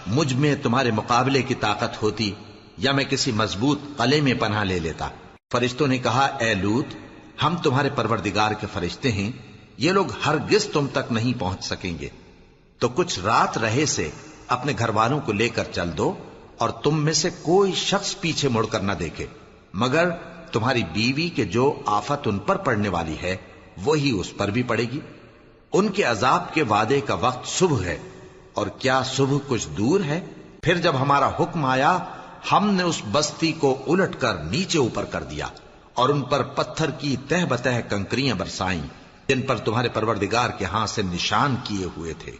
مجھ میں تمہارے مقابلے کی طاقت ہوتی یا میں کسی مضبوط قلعے میں پناہ لے لیتا۔ فرشتوں نے کہا اے لوط، ہم تمہارے پروردگار کے فرشتے ہیں، یہ لوگ ہرگز تم تک نہیں پہنچ سکیں گے، تو کچھ رات رہے سے اپنے گھر والوں کو لے کر چل دو، اور تم میں سے کوئی شخص پیچھے مڑ کر نہ دیکھے مگر تمہاری بیوی کے جو آفت ان پر پڑنے والی ہے وہی اس پر بھی پڑے گی۔ ان کے عذاب کے وعدے کا وقت صبح ہے، اور کیا صبح کچھ دور ہے؟ پھر جب ہمارا حکم آیا ہم نے اس بستی کو الٹ کر نیچے اوپر کر دیا اور ان پر پتھر کی تہ بتہ کنکریاں برسائیں جن پر تمہارے پروردگار کے ہاں سے نشان کیے ہوئے تھے،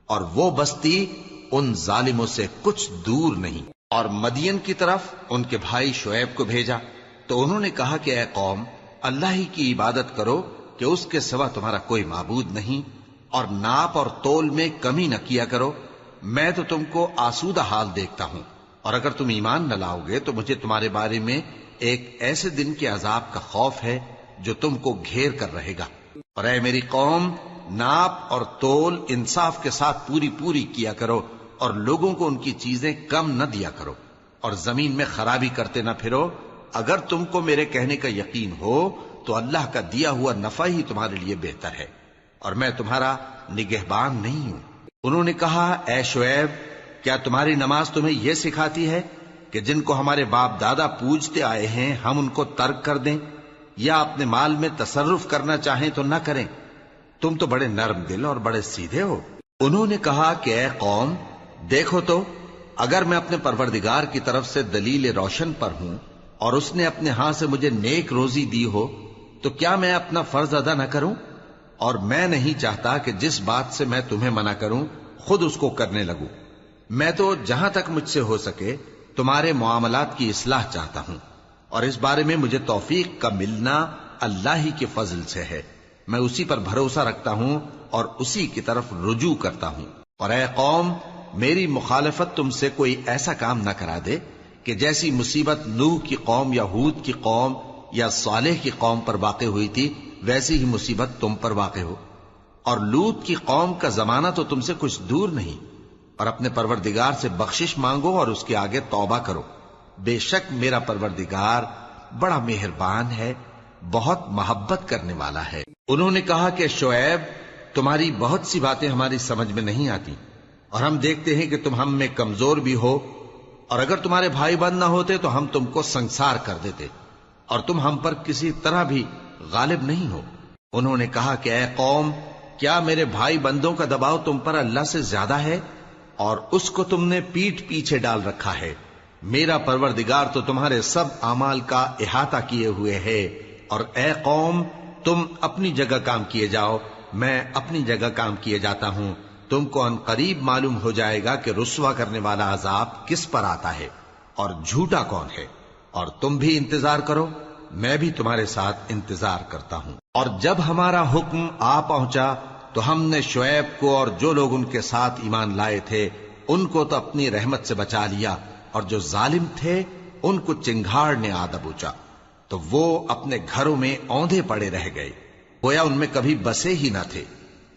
اور وہ بستی ان ظالموں سے کچھ دور نہیں۔ اور مدین کی طرف ان کے بھائی شعیب کو بھیجا تو انہوں نے کہا کہ اے قوم، اللہ ہی کی عبادت کرو کہ اس کے سوا تمہارا کوئی معبود نہیں، اور ناپ اور تول میں کمی نہ کیا کرو، میں تو تم کو آسودہ حال دیکھتا ہوں، اور اگر تم ایمان نہ لاؤ گے تو مجھے تمہارے بارے میں ایک ایسے دن کے عذاب کا خوف ہے جو تم کو گھیر کر رہے گا۔ اور اے میری قوم، ناپ اور تول انصاف کے ساتھ پوری پوری کیا کرو، اور لوگوں کو ان کی چیزیں کم نہ دیا کرو، اور زمین میں خرابی کرتے نہ پھرو۔ اگر تم کو میرے کہنے کا یقین ہو تو اللہ کا دیا ہوا نفع ہی تمہارے لیے بہتر ہے، اور میں تمہارا نگہبان نہیں ہوں۔ انہوں نے کہا اے شعیب، کیا تمہاری نماز تمہیں یہ سکھاتی ہے کہ جن کو ہمارے باپ دادا پوجتے آئے ہیں ہم ان کو ترک کر دیں، یا اپنے مال میں تصرف کرنا چاہیں تو نہ کریں؟ تم تو بڑے نرم دل اور بڑے سیدھے ہو۔ انہوں نے کہا کہ اے قوم، دیکھو تو اگر میں اپنے پروردگار کی طرف سے دلیل روشن پر ہوں اور اس نے اپنے ہاں سے مجھے نیک روزی دی ہو تو کیا میں اپنا فرض ادا نہ کروں؟ اور میں نہیں چاہتا کہ جس بات سے میں تمہیں منع کروں خود اس کو کرنے لگوں۔ میں تو جہاں تک مجھ سے ہو سکے تمہارے معاملات کی اصلاح چاہتا ہوں، اور اس بارے میں مجھے توفیق کا ملنا اللہ ہی کے فضل سے ہے۔ میں اسی پر بھروسہ رکھتا ہوں اور اسی کی طرف رجوع کرتا ہوں۔ اور اے قوم، میری مخالفت تم سے کوئی ایسا کام نہ کرا دے کہ جیسی مصیبت نوح کی قوم یا ہود کی قوم یا صالح کی قوم پر واقع ہوئی تھی ویسی ہی مصیبت تم پر واقع ہو۔ اور لوط کی قوم کا زمانہ تو تم سے کچھ دور نہیں، اور اپنے پروردگار سے بخشش مانگو اور اس کے آگے توبہ کرو، بے شک میرا پروردگار بڑا مہربان ہے، بہت محبت کرنے والا ہے۔ انہوں نے کہا کہ شعیب، تمہاری بہت سی باتیں ہماری سمجھ میں نہیں آتی، اور ہم دیکھتے ہیں کہ تم ہم میں کمزور بھی ہو، اور اگر تمہارے بھائی بند نہ ہوتے تو ہم تم کو سنسار کر دیتے، اور تم ہم پر کسی طرح بھی غالب نہیں ہو۔ انہوں نے کہا کہ اے قوم، کیا میرے بھائی بندوں کا دباؤ تم پر اللہ سے زیادہ ہے، اور اس کو تم نے پیٹھ پیچھے ڈال رکھا ہے؟ میرا پروردگار تو تمہارے سب اعمال کا احاطہ کیے ہوئے ہے۔ اور اے قوم، تم اپنی جگہ کام کیے جاؤ، میں اپنی جگہ کام کیے جاتا ہوں۔ تم کو ان قریب معلوم ہو جائے گا کہ رسوا کرنے والا عذاب کس پر آتا ہے اور جھوٹا کون ہے، اور تم بھی انتظار کرو، میں بھی تمہارے ساتھ انتظار کرتا ہوں۔ اور جب ہمارا حکم آ پہنچا تو ہم نے شعیب کو اور جو لوگ ان کے ساتھ ایمان لائے تھے ان کو تو اپنی رحمت سے بچا لیا، اور جو ظالم تھے ان کو چنگھاڑ نے آ دبوچا، تو وہ اپنے گھروں میں اوندھے پڑے رہ گئے، گویا ان میں کبھی بسے ہی نہ تھے۔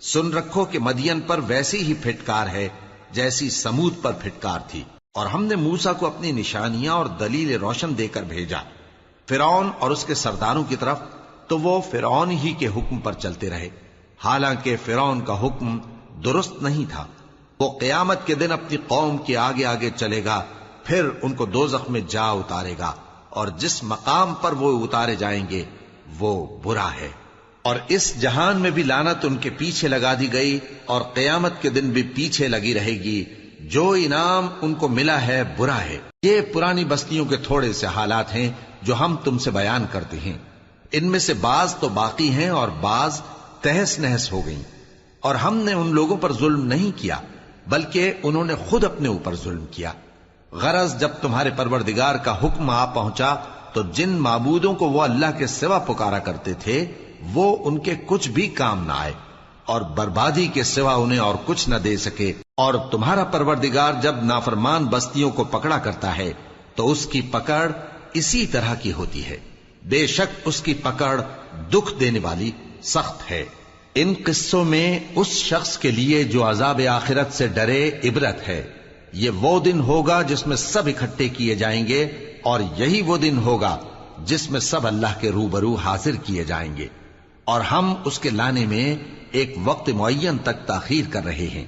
سن رکھو کہ مدین پر ویسی ہی پھٹکار ہے جیسی سمود پر پھٹکار تھی، اور ہم نے موسیٰ کو اپنی نشانیاں اور دلیل روشن دے کر بھیجا فرعون اور اس کے سرداروں کی طرف، تو وہ فرعون ہی کے حکم پر چلتے رہے، حالانکہ فرعون کا حکم درست نہیں تھا۔ وہ قیامت کے دن اپنی قوم کے آگے آگے چلے گا، پھر ان کو دوزخ میں جا اتارے گا، اور جس مقام پر وہ اتارے جائیں گے وہ برا ہے۔ اور اس جہان میں بھی لعنت ان کے پیچھے لگا دی گئی، اور قیامت کے دن بھی پیچھے لگی رہے گی۔ جو انعام ان کو ملا ہے برا ہے۔ یہ پرانی بستیوں کے تھوڑے سے حالات ہیں جو ہم تم سے بیان کرتے ہیں، ان میں سے بعض تو باقی ہیں اور بعض تہس نہس ہو گئیں۔ اور ہم نے ان لوگوں پر ظلم نہیں کیا بلکہ انہوں نے خود اپنے اوپر ظلم کیا۔ غرض جب تمہارے پروردگار کا حکم آ پہنچا تو جن معبودوں کو وہ اللہ کے سوا پکارا کرتے تھے وہ ان کے کچھ بھی کام نہ آئے، اور بربادی کے سوا انہیں اور کچھ نہ دے سکے۔ اور تمہارا پروردگار جب نافرمان بستیوں کو پکڑا کرتا ہے تو اس کی پکڑ اسی طرح کی ہوتی ہے، بے شک اس کی پکڑ دکھ دینے والی سخت ہے۔ ان قصوں میں اس شخص کے لیے جو عذاب آخرت سے ڈرے عبرت ہے، یہ وہ دن ہوگا جس میں سب اکٹھے کیے جائیں گے، اور یہی وہ دن ہوگا جس میں سب اللہ کے روبرو حاضر کیے جائیں گے، اور ہم اس کے لانے میں ایک وقت معین تک تاخیر کر رہے ہیں۔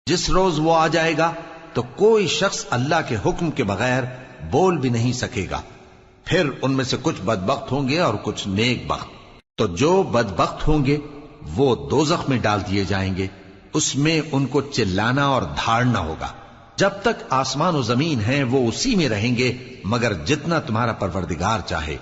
جس روز وہ آ جائے گا تو کوئی شخص اللہ کے حکم کے بغیر بول بھی نہیں سکے گا۔ پھر ان میں سے کچھ بدبخت ہوں گے اور کچھ نیک بخت۔ تو جو بدبخت ہوں گے وہ دوزخ میں ڈال دیے جائیں گے، اس میں ان کو چلانا اور دھاڑنا ہوگا۔ جب تک آسمان و زمین ہیں وہ اسی میں رہیں گے مگر جتنا تمہارا پروردگار چاہے۔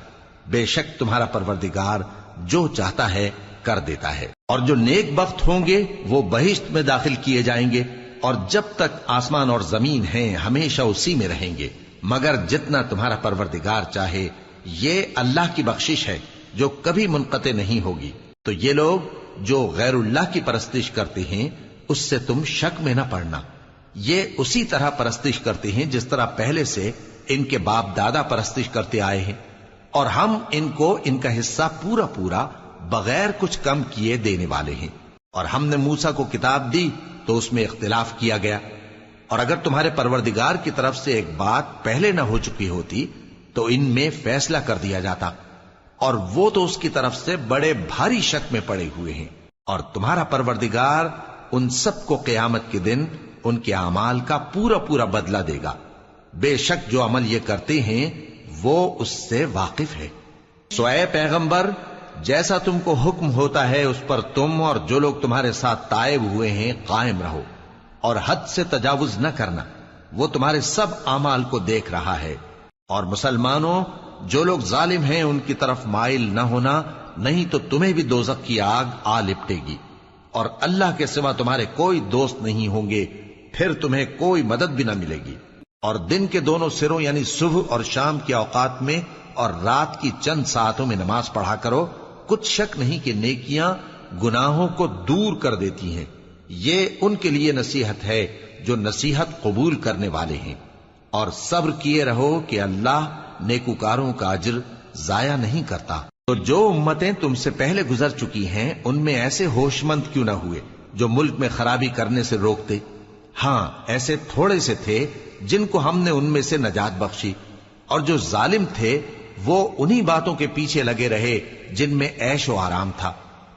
بے شک تمہارا پروردگار جو چاہتا ہے کر دیتا ہے۔ اور جو نیک بخت ہوں گے وہ بہشت میں داخل کیے جائیں گے، اور جب تک آسمان اور زمین ہیں ہمیشہ اسی میں رہیں گے مگر جتنا تمہارا پروردگار چاہے۔ یہ اللہ کی بخشش ہے جو کبھی منقطع نہیں ہوگی۔ تو یہ لوگ جو غیر اللہ کی پرستش کرتے ہیں اس سے تم شک میں نہ پڑنا، یہ اسی طرح پرستش کرتے ہیں جس طرح پہلے سے ان کے باپ دادا پرستش کرتے آئے ہیں، اور ہم ان کو ان کا حصہ پورا پورا بغیر کچھ کم کیے دینے والے ہیں۔ اور ہم نے موسیٰ کو کتاب دی تو اس میں اختلاف کیا گیا، اور اگر تمہارے پروردگار کی طرف سے ایک بات پہلے نہ ہو چکی ہوتی تو ان میں فیصلہ کر دیا جاتا، اور وہ تو اس کی طرف سے بڑے بھاری شک میں پڑے ہوئے ہیں۔ اور تمہارا پروردگار ان سب کو قیامت کے دن ان کے اعمال کا پورا پورا بدلہ دے گا۔ بے شک جو عمل یہ کرتے ہیں وہ اس سے واقف ہے۔ سو اے پیغمبر، جیسا تم کو حکم ہوتا ہے اس پر تم اور جو لوگ تمہارے ساتھ تائب ہوئے ہیں قائم رہو، اور حد سے تجاوز نہ کرنا، وہ تمہارے سب اعمال کو دیکھ رہا ہے۔ اور مسلمانوں، جو لوگ ظالم ہیں ان کی طرف مائل نہ ہونا، نہیں تو تمہیں بھی دوزخ کی آگ آ لپٹے گی، اور اللہ کے سوا تمہارے کوئی دوست نہیں ہوں گے، پھر تمہیں کوئی مدد بھی نہ ملے گی۔ اور دن کے دونوں سروں یعنی صبح اور شام کے اوقات میں اور رات کی چند ساعتوں میں نماز پڑھا کرو، کچھ شک نہیں کہ نیکیاں گناہوں کو دور کر دیتی ہیں۔ یہ ان کے لیے نصیحت ہے جو نصیحت قبول کرنے والے ہیں۔ اور صبر کیے رہو کہ اللہ نیکوکاروں کا اجر ضائع نہیں کرتا۔ تو جو امتیں تم سے پہلے گزر چکی ہیں ان میں ایسے ہوش مند کیوں نہ ہوئے جو ملک میں خرابی کرنے سے روکتے؟ ہاں، ایسے تھوڑے سے تھے جن کو ہم نے ان میں سے نجات بخشی، اور جو ظالم تھے وہ انہی باتوں کے پیچھے لگے رہے جن میں عیش و آرام تھا،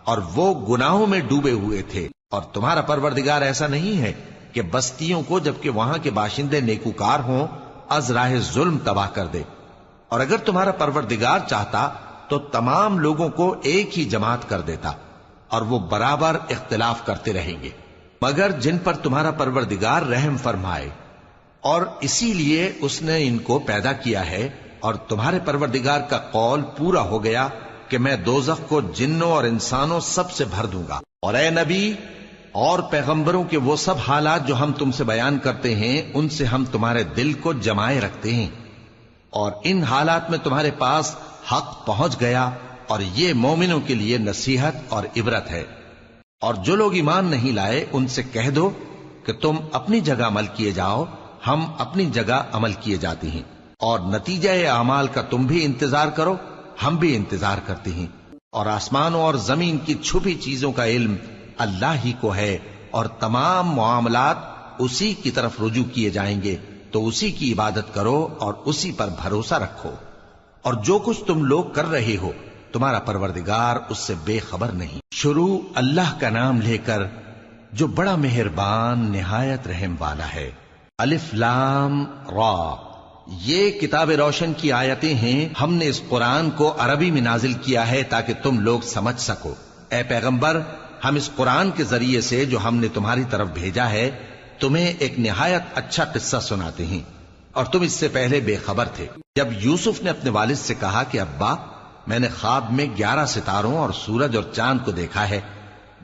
اور وہ گناہوں میں ڈوبے ہوئے تھے۔ اور تمہارا پروردگار ایسا نہیں ہے کہ بستیوں کو جبکہ وہاں کے باشندے نیکوکار ہوں از راہ ظلم تباہ کر دے۔ اور اگر تمہارا پروردگار چاہتا تو تمام لوگوں کو ایک ہی جماعت کر دیتا، اور وہ برابر اختلاف کرتے رہیں گے، مگر جن پر تمہارا پروردگار رحم فرمائے، اور اسی لیے اس نے ان کو پیدا کیا ہے۔ اور تمہارے پروردگار کا قول پورا ہو گیا کہ میں دوزخ کو جنوں اور انسانوں سب سے بھر دوں گا۔ اور اے نبی اور پیغمبروں کے وہ سب حالات جو ہم تم سے بیان کرتے ہیں ان سے ہم تمہارے دل کو جمائے رکھتے ہیں، اور ان حالات میں تمہارے پاس حق پہنچ گیا، اور یہ مومنوں کے لیے نصیحت اور عبرت ہے۔ اور جو لوگ ایمان نہیں لائے ان سے کہہ دو کہ تم اپنی جگہ عمل کیے جاؤ، ہم اپنی جگہ عمل کیے جاتے ہیں، اور نتیجہ اعمال کا تم بھی انتظار کرو، ہم بھی انتظار کرتے ہیں۔ اور آسمانوں اور زمین کی چھپی چیزوں کا علم اللہ ہی کو ہے، اور تمام معاملات اسی کی طرف رجوع کیے جائیں گے، تو اسی کی عبادت کرو اور اسی پر بھروسہ رکھو۔ اور جو کچھ تم لوگ کر رہے ہو تمہارا پروردگار اس سے بے خبر نہیں۔ شروع اللہ کا نام لے کر جو بڑا مہربان نہایت رحم والا ہے۔ الف لام را، یہ کتاب روشن کی آیتیں ہیں۔ ہم نے اس قرآن کو عربی میں نازل کیا ہے تاکہ تم لوگ سمجھ سکو۔ اے پیغمبر، ہم اس قرآن کے ذریعے سے جو ہم نے تمہاری طرف بھیجا ہے تمہیں ایک نہایت اچھا قصہ سناتے ہیں، اور تم اس سے پہلے بے خبر تھے۔ جب یوسف نے اپنے والد سے کہا کہ ابا، میں نے خواب میں 11 ستاروں اور سورج اور چاند کو دیکھا ہے،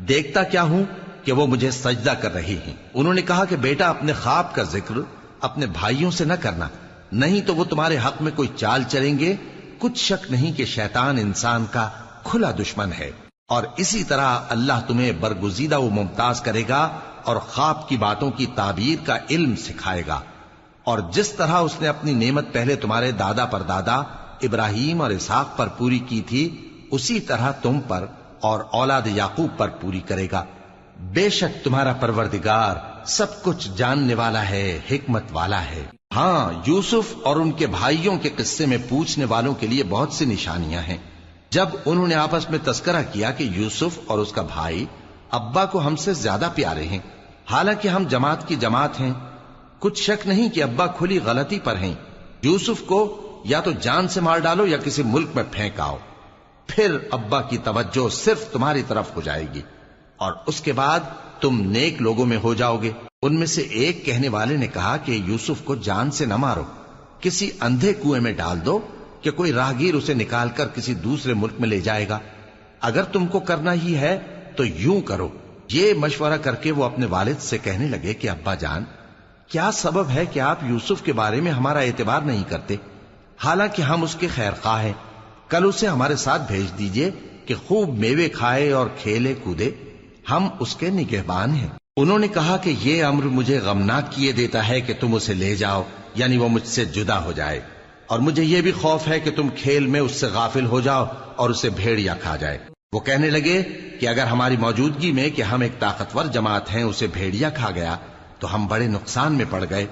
دیکھتا کیا ہوں کہ وہ مجھے سجدہ کر رہی ہیں۔ انہوں نے کہا کہ بیٹا، اپنے خواب کا ذکر اپنے بھائیوں سے نہ کرنا، نہیں تو وہ تمہارے حق میں کوئی چال چلیں گے۔ کچھ شک نہیں کہ شیطان انسان کا کھلا دشمن ہے، اور اسی طرح اللہ تمہیں برگزیدہ و ممتاز کرے گا اور خواب کی باتوں کی تعبیر کا علم سکھائے گا۔ اور جس طرح اس نے اپنی نعمت پہلے تمہارے دادا پر دادا ابراہیم اور اسحاق پر پوری کی تھی، اسی طرح تم پر اور اولاد یعقوب پر پوری کرے گا۔ بے شک تمہارا پروردگار سب کچھ جاننے والا ہے، حکمت والا ہے۔ ہاں، یوسف اور ان کے بھائیوں کے قصے میں پوچھنے والوں کے لیے بہت سی نشانیاں ہیں۔ جب انہوں نے آپس میں تذکرہ کیا کہ یوسف اور اس کا بھائی ابا کو ہم سے زیادہ پیارے ہیں، حالانکہ ہم جماعت کی جماعت ہیں، کچھ شک نہیں کہ ابا کھلی غلطی پر ہیں، یوسف کو یا تو جان سے مار ڈالو یا کسی ملک میں پھینک آؤ، پھر ابا کی توجہ صرف تمہاری طرف ہو جائے گی اور اس کے بعد تم نیک لوگوں میں ہو جاؤ گے۔ ان میں سے ایک کہنے والے نے کہا کہ یوسف کو جان سے نہ مارو، کسی اندھے کنویں میں ڈال دو کہ کوئی راہگیر اسے نکال کر کسی دوسرے ملک میں لے جائے گا، اگر تم کو کرنا ہی ہے تو یوں کرو۔ یہ مشورہ کر کے وہ اپنے والد سے کہنے لگے کہ ابا جان، کیا سبب ہے کہ آپ یوسف کے بارے میں ہمارا اعتبار نہیں کرتے، حالانکہ ہم اس کے خیر خواہ ہیں؟ کل اسے ہمارے ساتھ بھیج دیجئے کہ خوب میوے کھائے اور کھیلے کودے، ہم اس کے نگہبان ہیں۔ انہوں نے کہا کہ یہ امر مجھے غمناک کیے دیتا ہے کہ تم اسے لے جاؤ، یعنی وہ مجھ سے جدا ہو جائے، اور مجھے یہ بھی خوف ہے کہ تم کھیل میں اس سے غافل ہو جاؤ اور اسے بھیڑیا کھا جائے۔ وہ کہنے لگے کہ اگر ہماری موجودگی میں کہ ہم ایک طاقتور جماعت ہیں اسے بھیڑیا کھا گیا تو ہم بڑے نقصان میں پڑ گئے۔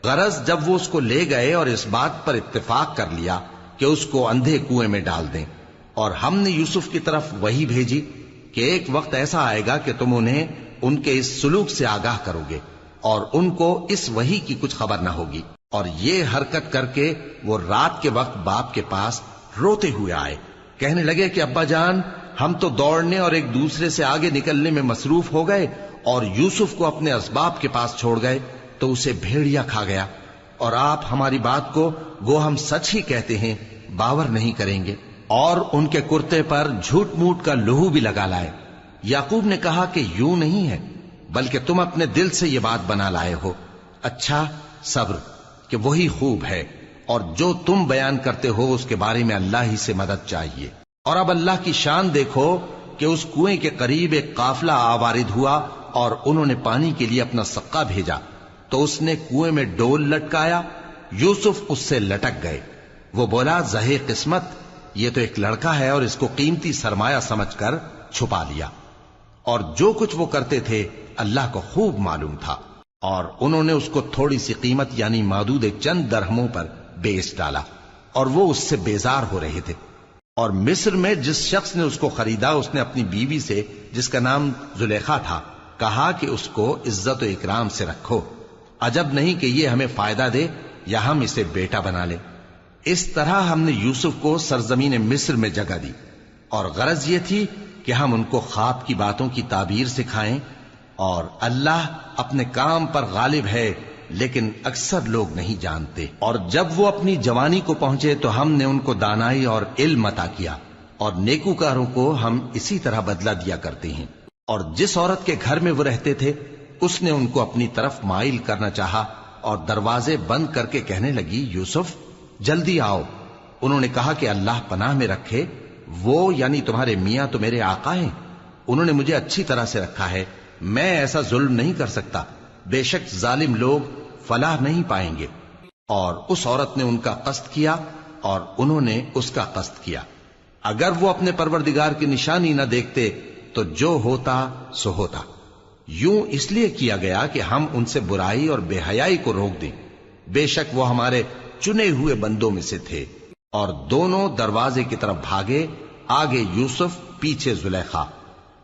غرض جب وہ اس کو لے گئے اور اس بات پر اتفاق کر لیا کہ اس کو اندھے کنویں میں ڈال دیں، اور ہم نے یوسف کی طرف وحی بھیجی کہ ایک وقت ایسا آئے گا کہ تم انہیں ان کے اس سلوک سے آگاہ کرو گے اور ان کو اس وحی کی کچھ خبر نہ ہوگی۔ اور یہ حرکت کر کے وہ رات کے وقت باپ کے پاس روتے ہوئے آئے، کہنے لگے کہ ابا جان، ہم تو دوڑنے اور ایک دوسرے سے آگے نکلنے میں مصروف ہو گئے اور یوسف کو اپنے اسباب کے پاس چھوڑ گئے تو اسے بھیڑیا کھا گیا، اور آپ ہماری بات کو گو ہم سچ ہی کہتے ہیں باور نہیں کریں گے۔ اور ان کے کرتے پر جھوٹ موٹ کا لہو بھی لگا لائے۔ یعقوب نے کہا کہ یوں نہیں ہے، بلکہ تم اپنے دل سے یہ بات بنا لائے ہو۔ اچھا، صبر کہ وہی خوب ہے، اور جو تم بیان کرتے ہو اس کے بارے میں اللہ ہی سے مدد چاہیے۔ اور اب اللہ کی شان دیکھو کہ اس کنویں کے قریب ایک قافلہ آوارد ہوا اور انہوں نے پانی کے لیے اپنا سقا بھیجا تو اس نے کنویں میں ڈول لٹکایا، یوسف اس سے لٹک گئے۔ وہ بولا، زہے قسمت، یہ تو ایک لڑکا ہے، اور اس کو قیمتی سرمایہ سمجھ کر چھپا لیا۔ اور جو کچھ وہ کرتے تھے اللہ کو خوب معلوم تھا، اور انہوں نے اس کو تھوڑی سی قیمت یعنی مادود چند درہموں پر بیچ ڈالا، اور وہ اس سے بیزار ہو رہے تھے۔ اور مصر میں جس شخص نے اس کو خریدا اس نے اپنی بیوی سے جس کا نام زلیخا تھا کہا کہ اس کو عزت و اکرام سے رکھو، عجب نہیں کہ یہ ہمیں فائدہ دے یا ہم اسے بیٹا بنا لیں۔ اس طرح ہم نے یوسف کو سرزمین مصر میں جگہ دی، اور غرض یہ تھی کہ ہم ان کو خواب کی باتوں کی تعبیر سکھائیں، اور اللہ اپنے کام پر غالب ہے لیکن اکثر لوگ نہیں جانتے۔ اور جب وہ اپنی جوانی کو پہنچے تو ہم نے ان کو دانائی اور علم عطا کیا، اور نیکوکاروں کو ہم اسی طرح بدلہ دیا کرتے ہیں۔ اور جس عورت کے گھر میں وہ رہتے تھے اس نے ان کو اپنی طرف مائل کرنا چاہا اور دروازے بند کر کے کہنے لگی، یوسف جلدی آؤ۔ انہوں نے کہا کہ اللہ پناہ میں رکھے، وہ یعنی تمہارے میاں تو میرے آقا ہیں، انہوں نے مجھے اچھی طرح سے رکھا ہے، میں ایسا ظلم نہیں کر سکتا، بے شک ظالم لوگ فلاح نہیں پائیں گے۔ اور اس عورت نے ان کا قصد کیا اور انہوں نے اس کا قصد کیا۔ اگر وہ اپنے پروردگار کی نشانی نہ دیکھتے تو جو ہوتا سو ہوتا۔ یوں اس لیے کیا گیا کہ ہم ان سے برائی اور بے حیائی کو روک دیں، بے شک وہ ہمارے چنے ہوئے بندوں میں سے تھے۔ اور دونوں دروازے کی طرف بھاگے، آگے یوسف پیچھے زلیخا،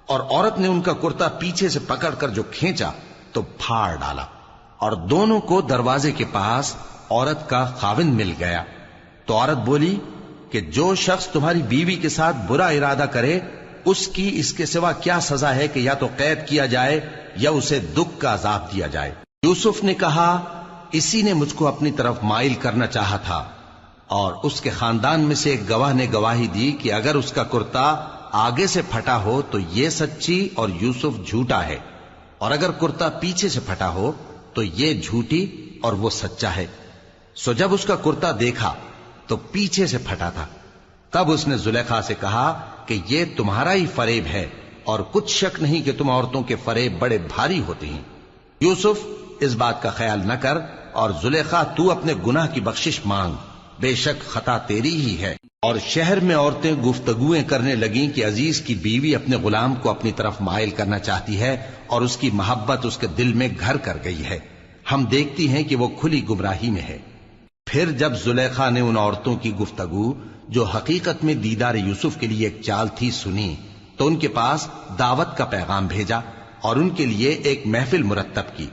اور عورت نے ان کا کرتا پیچھے سے پکڑ کر جو کھینچا تو پھاڑ ڈالا، اور دونوں کو دروازے کے پاس عورت کا خاوند مل گیا۔ تو عورت بولی کہ جو شخص تمہاری بیوی کے ساتھ برا ارادہ کرے اس کی اس کے سوا کیا سزا ہے کہ یا تو قید کیا جائے یا اسے دکھ کا عذاب دیا جائے۔ یوسف نے کہا، اسی نے مجھ کو اپنی طرف مائل کرنا چاہا تھا۔ اور اس کے خاندان میں سے ایک گواہ نے گواہی دی کہ اگر اس کا کرتا آگے سے پھٹا ہو تو یہ سچی اور یوسف جھوٹا ہے، اور اگر کرتا پیچھے سے پھٹا ہو تو یہ جھوٹی اور وہ سچا ہے۔ سو جب اس کا کرتا دیکھا تو پیچھے سے پھٹا تھا، تب اس نے زلیخا سے کہا کہ یہ تمہارا ہی فریب ہے، اور کچھ شک نہیں کہ تم عورتوں کے فریب بڑے بھاری ہوتے ہیں۔ یوسف اس بات کا خیال نہ کر، اور زلیخا تو اپنے گناہ کی بخشش مانگ، بے شک خطا تیری ہی ہے۔ اور شہر میں عورتیں گفتگویں کرنے لگیں کہ عزیز کی بیوی اپنے غلام کو اپنی طرف مائل کرنا چاہتی ہے اور اس کی محبت اس کے دل میں گھر کر گئی ہے، ہم دیکھتی ہیں کہ وہ کھلی گمراہی میں ہے۔ پھر جب زلیخا نے ان عورتوں کی گفتگو جو حقیقت میں دیدار یوسف کے لیے ایک چال تھی سنی تو ان کے پاس دعوت کا پیغام بھیجا اور ان کے لیے ایک محفل مرتب کی۔